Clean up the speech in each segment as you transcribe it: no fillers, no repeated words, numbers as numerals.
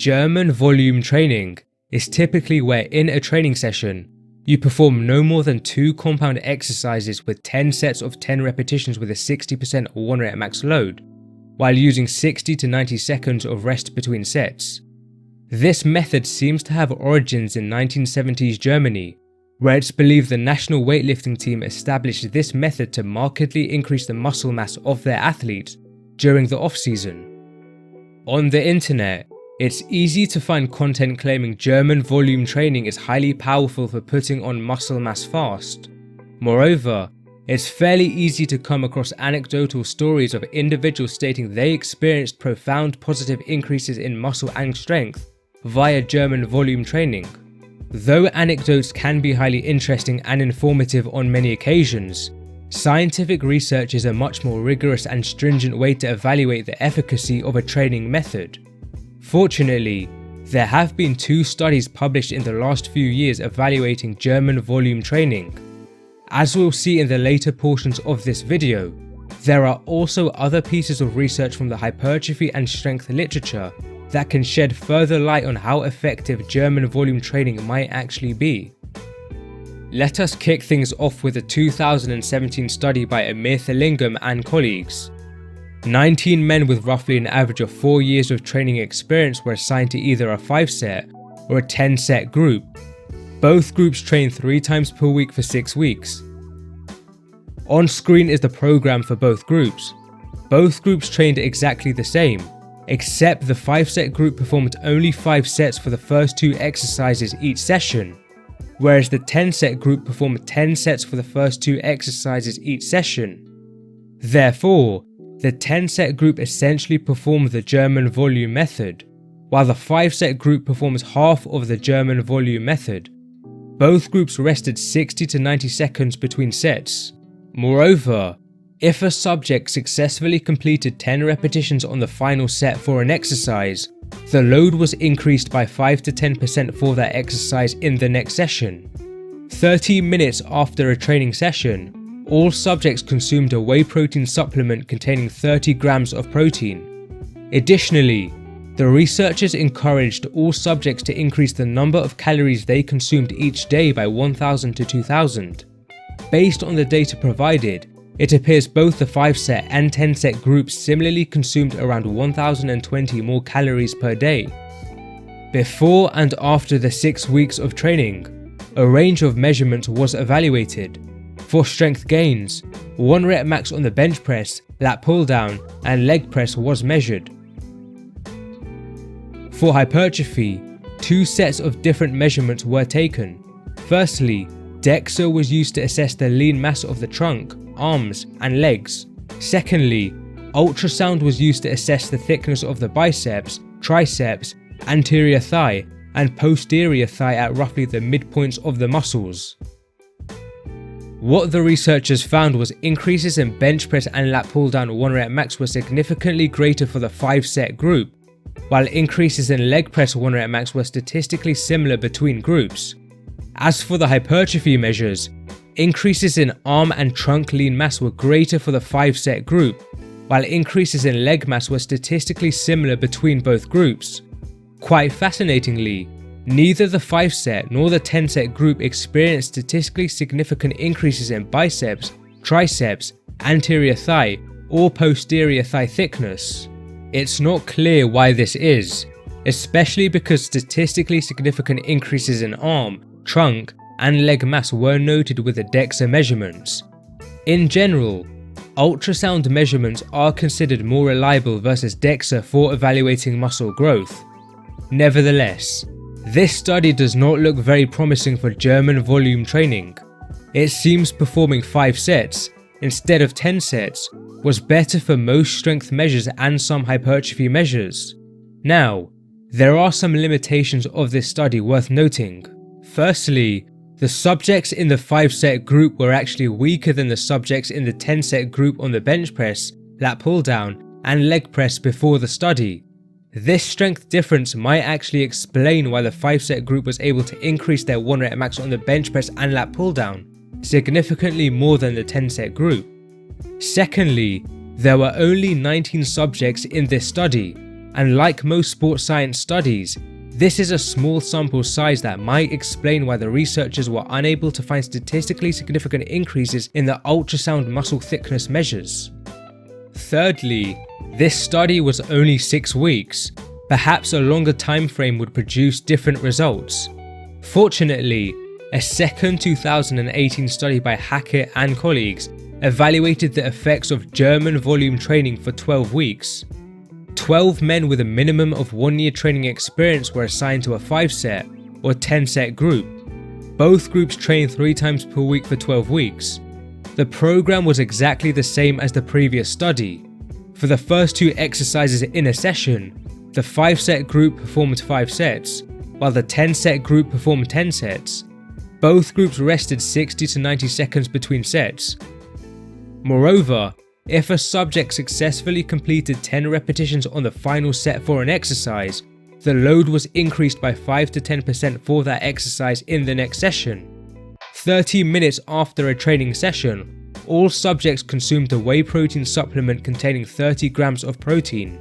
German volume training is typically where in a training session, you perform no more than 2 compound exercises with 10 sets of 10 repetitions with a 60% 1 rep max load, while using 60 to 90 seconds of rest between sets. This method seems to have origins in 1970s Germany, where it's believed the national weightlifting team established this method to markedly increase the muscle mass of their athletes during the off-season. On the internet, it's easy to find content claiming German volume training is highly powerful for putting on muscle mass fast. Moreover, it's fairly easy to come across anecdotal stories of individuals stating they experienced profound positive increases in muscle and strength via German volume training. Though anecdotes can be highly interesting and informative on many occasions, scientific research is a much more rigorous and stringent way to evaluate the efficacy of a training method. Fortunately, there have been 2 studies published in the last few years evaluating German volume training. As we'll see in the later portions of this video, there are also other pieces of research from the hypertrophy and strength literature that can shed further light on how effective German volume training might actually be. Let us kick things off with a 2017 study by Amir Thalingam and colleagues. 19 men with roughly an average of 4 years of training experience were assigned to either a 5-set or a 10-set group. Both groups trained 3 times per week for 6 weeks. On screen is the program for both groups. Both groups trained exactly the same, except the 5-set group performed only 5 sets for the first 2 exercises each session, whereas the 10-set group performed 10 sets for the first 2 exercises each session. Therefore, the 10-set group essentially performed the German volume method, while the 5-set group performs half of the German volume method. Both groups rested 60 to 90 seconds between sets. Moreover, if a subject successfully completed 10 repetitions on the final set for an exercise, the load was increased by 5 to 10% for that exercise in the next session. 30 minutes after a training session, all subjects consumed a whey protein supplement containing 30 grams of protein. Additionally, the researchers encouraged all subjects to increase the number of calories they consumed each day by 1,000 to 2,000. Based on the data provided, it appears both the 5-set and 10-set groups similarly consumed around 1,020 more calories per day. Before and after the 6 weeks of training, a range of measurements was evaluated. For strength gains, 1 rep max on the bench press, lat pull down, and leg press was measured. For hypertrophy, 2 sets of different measurements were taken. Firstly, DEXA was used to assess the lean mass of the trunk, arms, and legs. Secondly, ultrasound was used to assess the thickness of the biceps, triceps, anterior thigh, and posterior thigh at roughly the midpoints of the muscles. What the researchers found was increases in bench press and lat pull down 1 rep max were significantly greater for the 5-set group, while increases in leg press 1 rep max were statistically similar between groups. As for the hypertrophy measures, increases in arm and trunk lean mass were greater for the 5-set group, while increases in leg mass were statistically similar between both groups. Quite fascinatingly, neither the 5-set nor the 10-set group experienced statistically significant increases in biceps, triceps, anterior thigh, or posterior thigh thickness. It's not clear why this is, especially because statistically significant increases in arm, trunk, and leg mass were noted with the DEXA measurements. In general, ultrasound measurements are considered more reliable versus DEXA for evaluating muscle growth. Nevertheless, this study does not look very promising for German volume training. It seems performing 5 sets instead of 10 sets was better for most strength measures and some hypertrophy measures. Now, there are some limitations of this study worth noting. Firstly, the subjects in the 5-set group were actually weaker than the subjects in the 10-set group on the bench press, lat pull down, and leg press before the study. This strength difference might actually explain why the 5-set group was able to increase their 1 rep max on the bench press and lat pull down significantly more than the 10-set group. Secondly, there were only 19 subjects in this study. and like most sports science studies, this is a small sample size that might explain why the researchers were unable to find statistically significant increases in the ultrasound muscle thickness measures. Thirdly, this study was only 6 weeks. Perhaps a longer time frame would produce different results. Fortunately, a second 2018 study by Hackett and colleagues evaluated the effects of German volume training for 12 weeks. 12 men with a minimum of 1 year training experience were assigned to a 5-set or 10-set group. Both groups trained 3 times per week for 12 weeks. The program was exactly the same as the previous study. For the first 2 exercises in a session, the 5-set group performed 5 sets, while the 10-set group performed 10 sets. Both groups rested 60 to 90 seconds between sets. Moreover, if a subject successfully completed 10 repetitions on the final set for an exercise, the load was increased by 5 to 10% for that exercise in the next session. 30 minutes after a training session, all subjects consumed a whey protein supplement containing 30 grams of protein.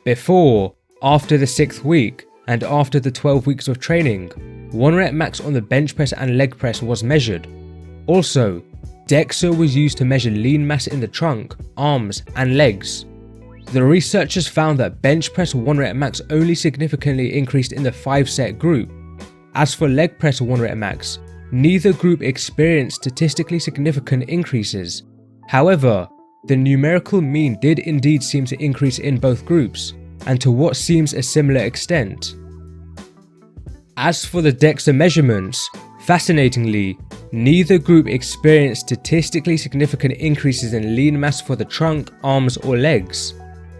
Before, after the 6th week, and after the 12 weeks of training, 1 rep max on the bench press and leg press was measured. Also, DEXA was used to measure lean mass in the trunk, arms, and legs. The researchers found that bench press 1 rep max only significantly increased in the 5-set group. As for leg press 1 rep max, neither group experienced statistically significant increases. However, the numerical mean did indeed seem to increase in both groups, and to what seems a similar extent. As for the DEXA measurements, fascinatingly, neither group experienced statistically significant increases in lean mass for the trunk, arms, or legs.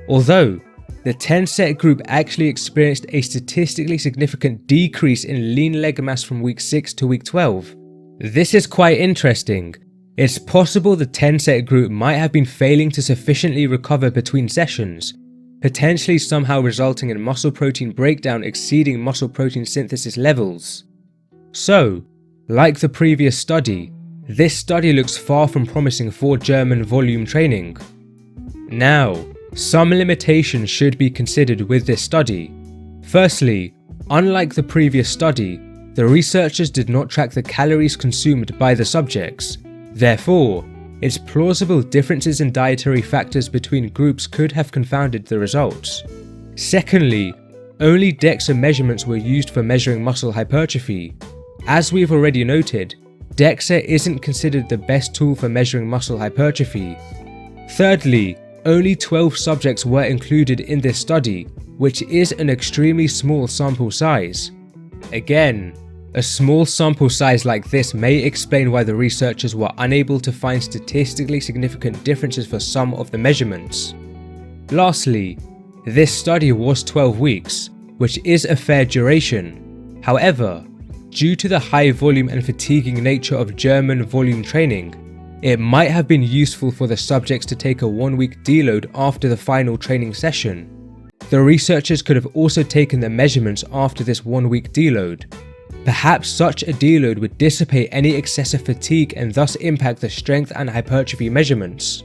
Although, the 10-set group actually experienced a statistically significant decrease in lean leg mass from week 6 to week 12. This is quite interesting. It's possible the 10-set group might have been failing to sufficiently recover between sessions, potentially somehow resulting in muscle protein breakdown exceeding muscle protein synthesis levels. So, like the previous study, this study looks far from promising for German volume training. Now, some limitations should be considered with this study. Firstly, unlike the previous study, the researchers did not track the calories consumed by the subjects. Therefore, it's plausible differences in dietary factors between groups could have confounded the results. Secondly, only DEXA measurements were used for measuring muscle hypertrophy. As we've already noted, DEXA isn't considered the best tool for measuring muscle hypertrophy. Thirdly, only 12 subjects were included in this study, which is an extremely small sample size. Again, a small sample size like this may explain why the researchers were unable to find statistically significant differences for some of the measurements. Lastly, this study was 12 weeks, which is a fair duration. However, due to the high volume and fatiguing nature of German volume training, it might have been useful for the subjects to take a 1-week deload after the final training session. The researchers could have also taken the measurements after this 1-week deload. Perhaps such a deload would dissipate any excessive fatigue and thus impact the strength and hypertrophy measurements.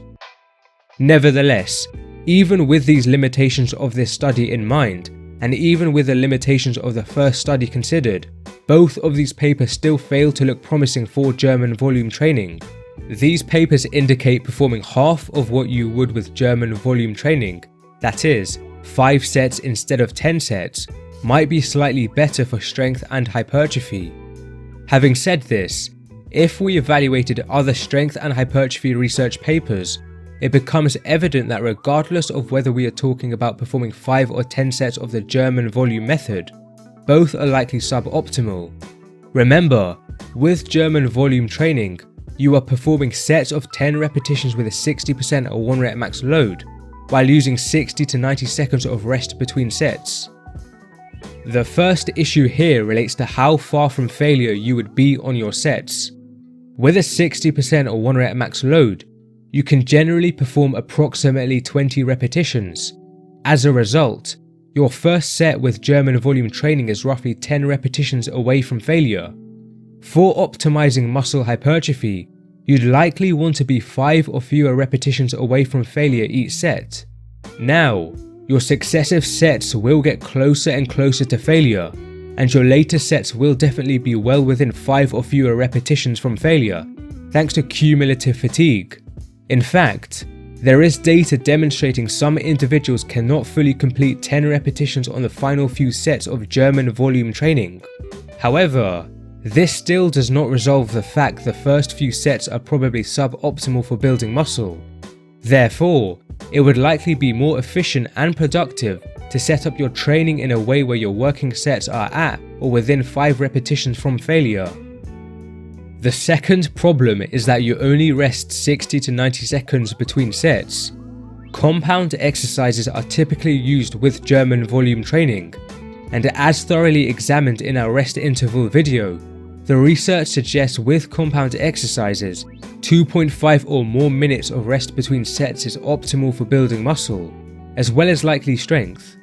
Nevertheless, even with these limitations of this study in mind, and even with the limitations of the first study considered, both of these papers still fail to look promising for German volume training. These papers indicate performing half of what you would with German volume training, that is, 5 sets instead of 10 sets, might be slightly better for strength and hypertrophy. Having said this, if we evaluated other strength and hypertrophy research papers, it becomes evident that regardless of whether we are talking about performing 5 or 10 sets of the German volume method, both are likely suboptimal. Remember, with German volume training, you are performing sets of 10 repetitions with a 60% or 1 rep max load, while using 60 to 90 seconds of rest between sets. The first issue here relates to how far from failure you would be on your sets. With a 60% or 1 rep max load, you can generally perform approximately 20 repetitions. As a result, your first set with German volume training is roughly 10 repetitions away from failure. For optimizing muscle hypertrophy, you'd likely want to be 5 or fewer repetitions away from failure each set. Now, your successive sets will get closer and closer to failure, and your later sets will definitely be well within 5 or fewer repetitions from failure, thanks to cumulative fatigue. In fact, there is data demonstrating some individuals cannot fully complete 10 repetitions on the final few sets of German volume training. However, this still does not resolve the fact the first few sets are probably suboptimal for building muscle. Therefore, it would likely be more efficient and productive to set up your training in a way where your working sets are at or within 5 repetitions from failure. The second problem is that you only rest 60 to 90 seconds between sets. Compound exercises are typically used with German volume training, and as thoroughly examined in our rest interval video, the research suggests with compound exercises, 2.5 or more minutes of rest between sets is optimal for building muscle, as well as likely strength.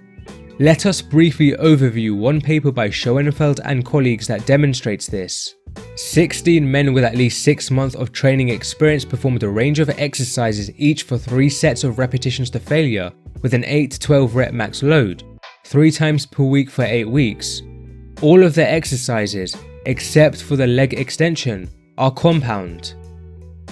Let us briefly overview one paper by Schoenfeld and colleagues that demonstrates this. 16 men with at least 6 months of training experience performed a range of exercises each for 3 sets of repetitions to failure with an 8 to 12 rep max load, 3 times per week for 8 weeks. All of their exercises, except for the leg extension, are compound.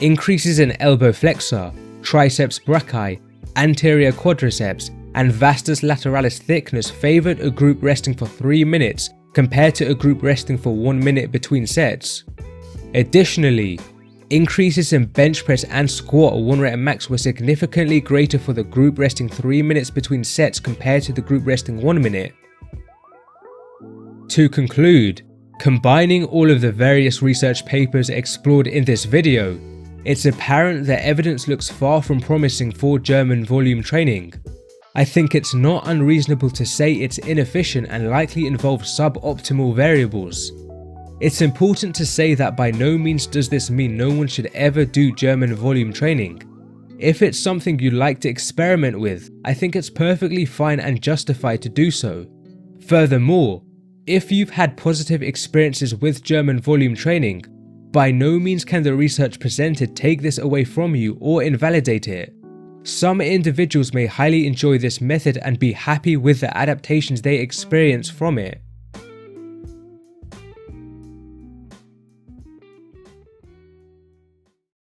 Increases in elbow flexor, triceps brachii, anterior quadriceps, and vastus lateralis thickness favored a group resting for 3 minutes compared to a group resting for 1 minute between sets. Additionally, increases in bench press and squat 1 rep max were significantly greater for the group resting 3 minutes between sets compared to the group resting 1 minute. To conclude, combining all of the various research papers explored in this video, it's apparent that evidence looks far from promising for German volume training. I think it's not unreasonable to say it's inefficient and likely involves suboptimal variables. It's important to say that by no means does this mean no one should ever do German volume training. If it's something you'd like to experiment with, I think it's perfectly fine and justified to do so. Furthermore, if you've had positive experiences with German volume training, by no means can the research presented take this away from you or invalidate it. Some individuals may highly enjoy this method and be happy with the adaptations they experience from it.